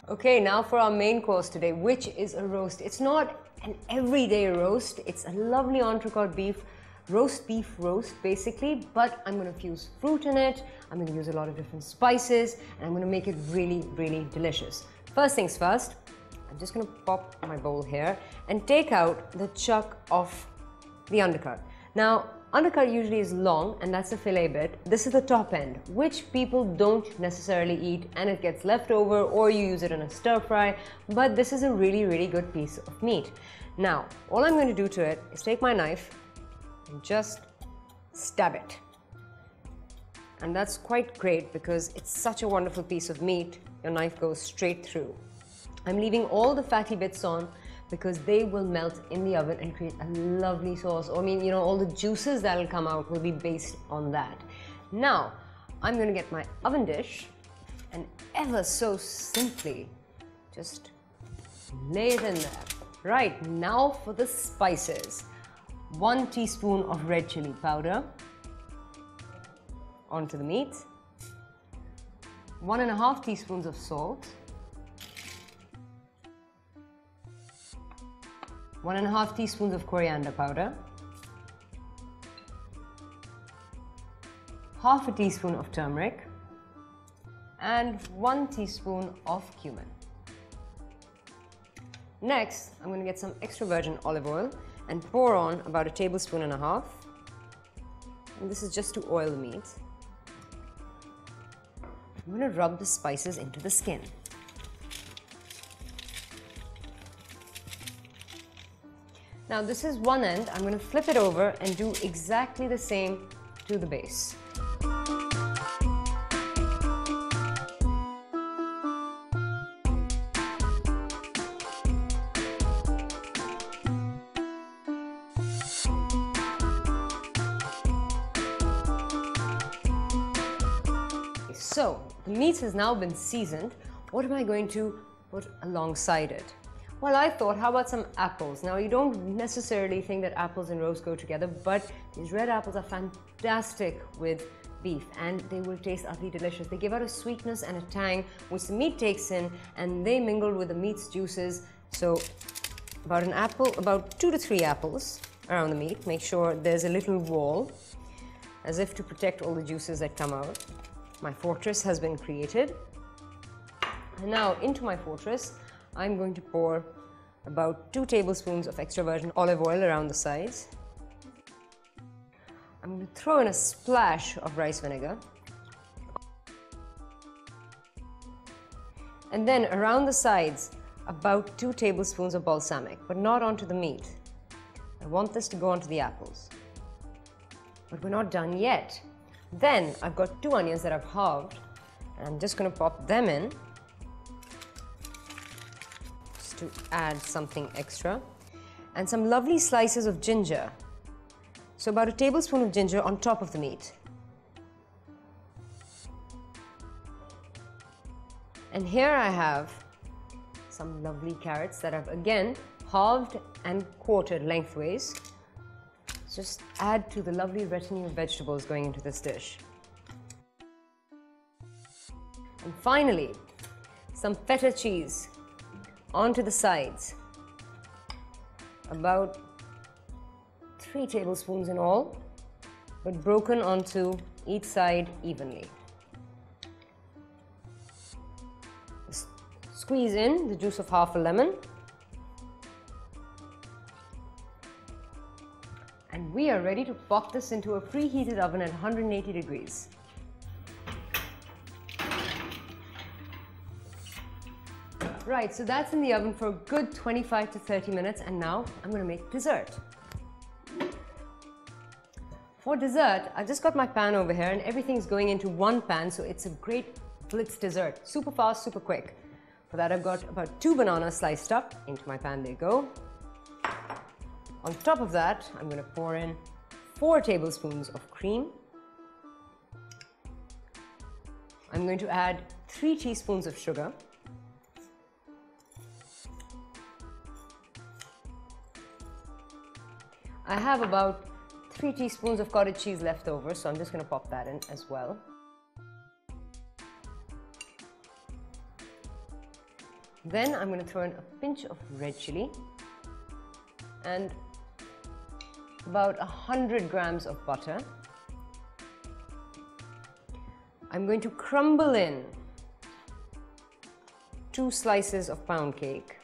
Okay, now for our main course today, which is a roast. It's not an everyday roast, it's a lovely entrecote roast beef roast basically, but I'm going to fuse fruit in it, I'm going to use a lot of different spices, and I'm going to make it really, really delicious. First things first, I'm just going to pop my bowl here and take out the chuck of the undercut. Now, undercut usually is long, and that's the fillet bit. This is the top end, which people don't necessarily eat, and it gets left over, or you use it in a stir fry, but this is a really, really good piece of meat. Now, all I'm going to do to it is take my knife and just stab it. And that's quite great because it's such a wonderful piece of meat, your knife goes straight through. I'm leaving all the fatty bits on because they will melt in the oven and create a lovely sauce. I mean, you know, all the juices that will come out will be based on that. Now, I'm going to get my oven dish and ever so simply just lay it in there. Right, now for the spices. 1 teaspoon of red chili powder onto the meat. 1.5 teaspoons of salt. 1.5 teaspoons of coriander powder, 1/2 teaspoon of turmeric, and 1 teaspoon of cumin. Next, I'm going to get some extra virgin olive oil and pour on about 1.5 tablespoons. And this is just to oil the meat. I'm going to rub the spices into the skin. Now this is one end, I'm going to flip it over and do exactly the same to the base. So, the meat has now been seasoned. What am I going to put alongside it? Well, I thought, how about some apples? Now, you don't necessarily think that apples and roast go together, but these red apples are fantastic with beef, and they will taste utterly delicious. They give out a sweetness and a tang which the meat takes in, and they mingle with the meat's juices. So, about 2 to 3 apples around the meat. Make sure there's a little wall, as if to protect all the juices that come out. My fortress has been created. And now, into my fortress, I'm going to pour about 2 tablespoons of extra virgin olive oil around the sides. I'm going to throw in a splash of rice vinegar. And then around the sides, about 2 tablespoons of balsamic, but not onto the meat. I want this to go onto the apples. But we're not done yet. Then I've got 2 onions that I've halved, and I'm just going to pop them in to add something extra, and some lovely slices of ginger. So about 1 tablespoon of ginger on top of the meat. And here I have some lovely carrots that I've again halved and quartered lengthways. Just add to the lovely retinue of vegetables going into this dish. And finally, some feta cheese onto the sides, about 3 tablespoons in all, but broken onto each side evenly. Squeeze in the juice of half a lemon, and we are ready to pop this into a preheated oven at 180 degrees. Right, so that's in the oven for a good 25 to 30 minutes, and now I'm going to make dessert. For dessert, I've just got my pan over here and everything's going into one pan, so it's a great blitz dessert. Super fast, super quick. For that, I've got about 2 bananas sliced up into my pan. They go. On top of that, I'm going to pour in 4 tablespoons of cream. I'm going to add 3 teaspoons of sugar. I have about 3 teaspoons of cottage cheese left over, so I'm just going to pop that in as well. Then I'm going to throw in a pinch of red chili and about 100 grams of butter. I'm going to crumble in 2 slices of pound cake.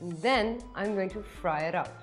And then I'm going to fry it up.